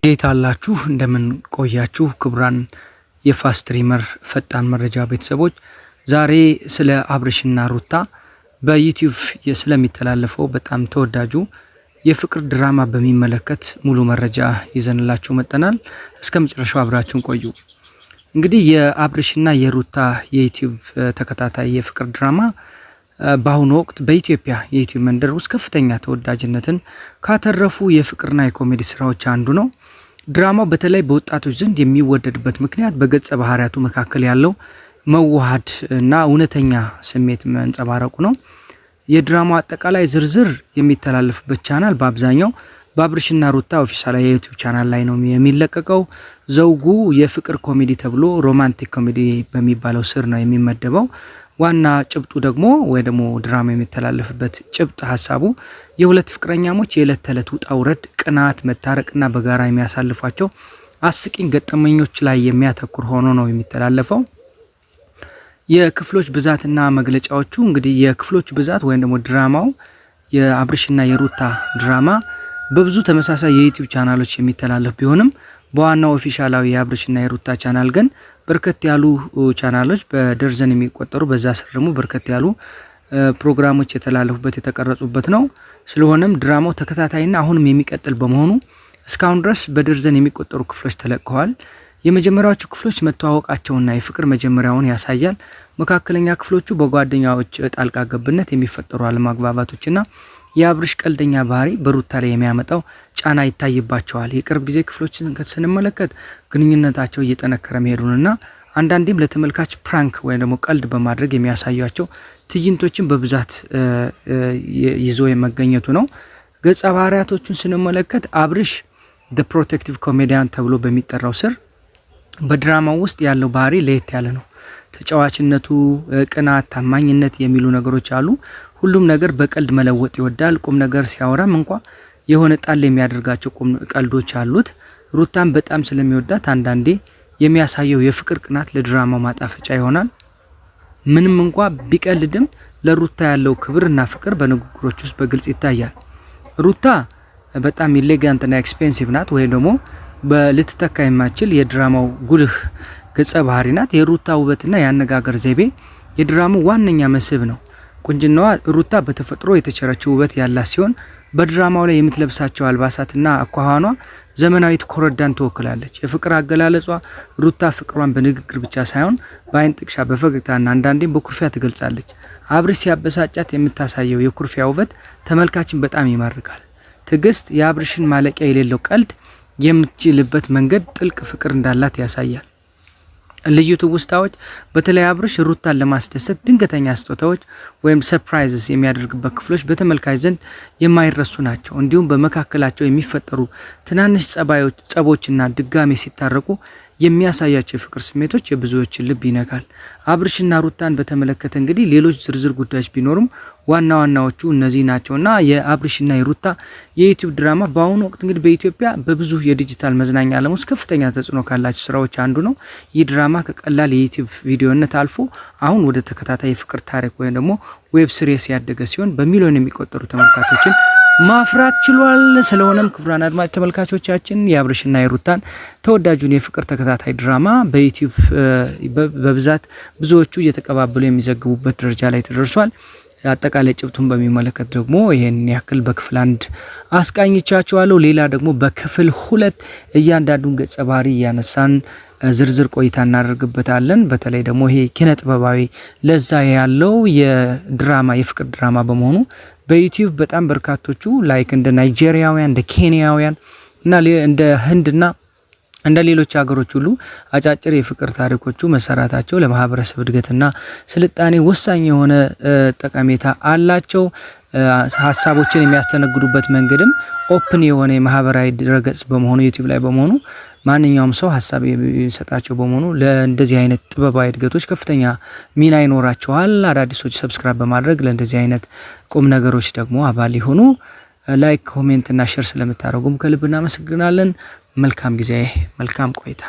እንዴት አላችሁ? እንደምን ቆያችሁ? ክቡራን የፋስት ስትሪመር ፈጣን መረጃ ቤተሰቦች ዛሬ ስለ አብርሽና ሩታ በዩቲዩብ ስለሚተላለፈው በጣም ተወዳጁ የፍቅር ድራማ በሚመለከት ሙሉ መረጃ ይዘንላችሁ መጥተናል። እስከ መጨረሻው አብራችሁን ቆዩ። እንግዲህ የአብርሽና የሩታ የዩቲዩብ ተከታታይ የፍቅር ድራማ በአሁኑ ወቅት በኢትዮጵያ የዩቲዩብ መንደር ውስጥ ከፍተኛ ተወዳጅነትን ካተረፉ የፍቅርና የኮሜዲ ስራዎች አንዱ ነው። ድራማው በተለይ በወጣቶች ዘንድ የሚወደድበት ምክንያት በገጸ ባህሪያቱ መካከል ያለው መዋሃድ እና እውነተኛ ስሜት መንጸባረቁ ነው። የድራማው አጠቃላይ ዝርዝር የሚተላለፍበት ቻናል በአብዛኛው በአብርሽና ሩታ ኦፊሻል የዩቲዩብ ቻናል ላይ ነው የሚለቀቀው። ዘውጉ የፍቅር ኮሜዲ ተብሎ ሮማንቲክ ኮሜዲ በሚባለው ስር ነው የሚመደበው። ዋና ጭብጡ ደግሞ ወይ ደግሞ ድራማ የሚተላለፍበት ጭብጥ ሀሳቡ የሁለት ፍቅረኛሞች የዕለት ተዕለት ውጣ ውረድ፣ ቅናት፣ መታረቅና በጋራ የሚያሳልፏቸው አስቂኝ ገጠመኞች ላይ የሚያተኩር ሆኖ ነው የሚተላለፈው። የክፍሎች ብዛትና መግለጫዎቹ እንግዲህ የክፍሎች ብዛት ወይም ደግሞ ድራማው የአብርሽና የሩታ ድራማ በብዙ ተመሳሳይ የዩቲዩብ ቻናሎች የሚተላለፍ ቢሆንም በዋናው ኦፊሻላዊ የአብርሽና የሩታ ቻናል ግን በርከት ያሉ ቻናሎች በደርዘን የሚቆጠሩ በዛ ስር ደግሞ በርከት ያሉ ፕሮግራሞች የተላለፉበት የተቀረጹበት ነው። ስለሆነም ድራማው ተከታታይና አሁንም የሚቀጥል በመሆኑ እስካሁን ድረስ በደርዘን የሚቆጠሩ ክፍሎች ተለቀዋል። የመጀመሪያዎቹ ክፍሎች መተዋወቃቸውና የፍቅር መጀመሪያውን ያሳያል። መካከለኛ ክፍሎቹ በጓደኛዎች ጣልቃ ገብነት የሚፈጠሩ አለመግባባቶችና የአብርሽ ቀልደኛ ባህሪ በሩታ ላይ የሚያመጣው ጫና ይታይባቸዋል። የቅርብ ጊዜ ክፍሎችን ስንመለከት ግንኙነታቸው እየጠነከረ መሄዱንና አንዳንዴም ለተመልካች ፕራንክ ወይም ደግሞ ቀልድ በማድረግ የሚያሳያቸው ትዕይንቶችን በብዛት ይዞ የመገኘቱ ነው። ገጸ ባህሪያቶቹን ስንመለከት አብርሽ ዘ ፕሮቴክቲቭ ኮሜዲያን ተብሎ በሚጠራው ስር በድራማው ውስጥ ያለው ባህሪ ለየት ያለ ነው። ተጫዋችነቱ፣ ቅናት፣ ታማኝነት የሚሉ ነገሮች አሉ። ሁሉም ነገር በቀልድ መለወጥ ይወዳል። ቁም ነገር ሲያወራም እንኳ የሆነ ጣል የሚያደርጋቸው ቀልዶች አሉት። ሩታን በጣም ስለሚወዳት አንዳንዴ የሚያሳየው የፍቅር ቅናት ለድራማው ማጣፈጫ ይሆናል። ምንም እንኳ ቢቀልድም ለሩታ ያለው ክብርና ፍቅር በንግግሮች ውስጥ በግልጽ ይታያል። ሩታ በጣም ኢሌጋንትና ኤክስፔንሲቭ ናት ወይም ደግሞ በልትተካ የማችል የድራማው ጉልህ ገጸ ባህሪ ናት። የሩታ ውበትና የአነጋገር ዘይቤ የድራማው ዋነኛ መስህብ ነው። ቁንጅናዋ ሩታ በተፈጥሮ የተቸረችው ውበት ያላት ሲሆን በድራማው ላይ የምትለብሳቸው አልባሳትና አኳኋኗ ዘመናዊት ኮረዳን ትወክላለች። የፍቅር አገላለጿ ሩታ ፍቅሯን በንግግር ብቻ ሳይሆን በአይን ጥቅሻ፣ በፈገግታና አንዳንዴም በኩርፊያ ትገልጻለች። አብርሽ ሲያበሳጫት የምታሳየው የኩርፊያ ውበት ተመልካችን በጣም ይማርካል። ትዕግስት የአብርሽን ማለቂያ የሌለው ቀልድ የምትችልበት መንገድ ጥልቅ ፍቅር እንዳላት ያሳያል። ልዩ ትውስታዎች በተለይ አብርሽ ሩታን ለማስደሰት ድንገተኛ ስጦታዎች ወይም ሰርፕራይዝስ የሚያደርግበት ክፍሎች በተመልካች ዘንድ የማይረሱ ናቸው። እንዲሁም በመካከላቸው የሚፈጠሩ ትናንሽ ጸቦችና ድጋሜ ሲታረቁ የሚያሳያቸው የፍቅር ስሜቶች የብዙዎችን ልብ ይነካል። አብርሽና ሩታን በተመለከተ እንግዲህ ሌሎች ዝርዝር ጉዳዮች ቢኖሩም ዋና ዋናዎቹ እነዚህ ናቸውና የአብርሽና የሩታ የዩቲዩብ ድራማ በአሁኑ ወቅት እንግዲህ በኢትዮጵያ በብዙ የዲጂታል መዝናኛ ዓለም ውስጥ ከፍተኛ ተጽዕኖ ካላቸው ስራዎች አንዱ ነው። ይህ ድራማ ከቀላል የዩቲዩብ ቪዲዮነት አልፎ አሁን ወደ ተከታታይ የፍቅር ታሪክ ወይም ደግሞ ዌብ ሲሪስ ያደገ ሲሆን በሚሊዮን የሚቆጠሩ ተመልካቾችን ማፍራት ችሏል። ስለሆነም ክቡራን አድማጭ ተመልካቾቻችን የአብርሽና የሩታን ተወዳጁን የፍቅር ተከታታይ ድራማ በዩቲዩብ በብዛት ብዙዎቹ እየተቀባበሉ የሚዘግቡበት ደረጃ ላይ ተደርሷል። አጠቃላይ ጭብቱን በሚመለከት ደግሞ ይሄን ያክል በክፍል 1 አስቃኝቻችኋለሁ። ሌላ ደግሞ በክፍል 2 እያንዳንዱን ገጸ ባህሪ እያነሳን ዝርዝር ቆይታ እናደርግበታለን። በተለይ ደግሞ ይሄ ኪነ ጥበባዊ ለዛ ያለው የድራማ የፍቅር ድራማ በመሆኑ በዩቲዩብ በጣም በርካቶቹ ላይክ እንደ ናይጄሪያውያን፣ እንደ ኬንያውያን እና እንደ ህንድና እንደ ሌሎች ሀገሮች ሁሉ አጫጭር የፍቅር ታሪኮቹ መሰራታቸው ለማህበረሰብ እድገትና ስልጣኔ ወሳኝ የሆነ ጠቀሜታ አላቸው። ሀሳቦችን የሚያስተነግዱበት መንገድም ኦፕን የሆነ የማህበራዊ ድረገጽ በመሆኑ ዩቲዩብ ላይ በመሆኑ ማንኛውም ሰው ሀሳብ የሚሰጣቸው በመሆኑ ለእንደዚህ አይነት ጥበባዊ እድገቶች ከፍተኛ ሚና ይኖራቸዋል። አዳዲሶች ሰብስክራይብ በማድረግ ለእንደዚህ አይነት ቁም ነገሮች ደግሞ አባል ይሁኑ። ላይክ፣ ኮሜንት እና ሼር ስለምታደርጉም ከልብ እናመሰግናለን። መልካም ጊዜ፣ መልካም ቆይታ።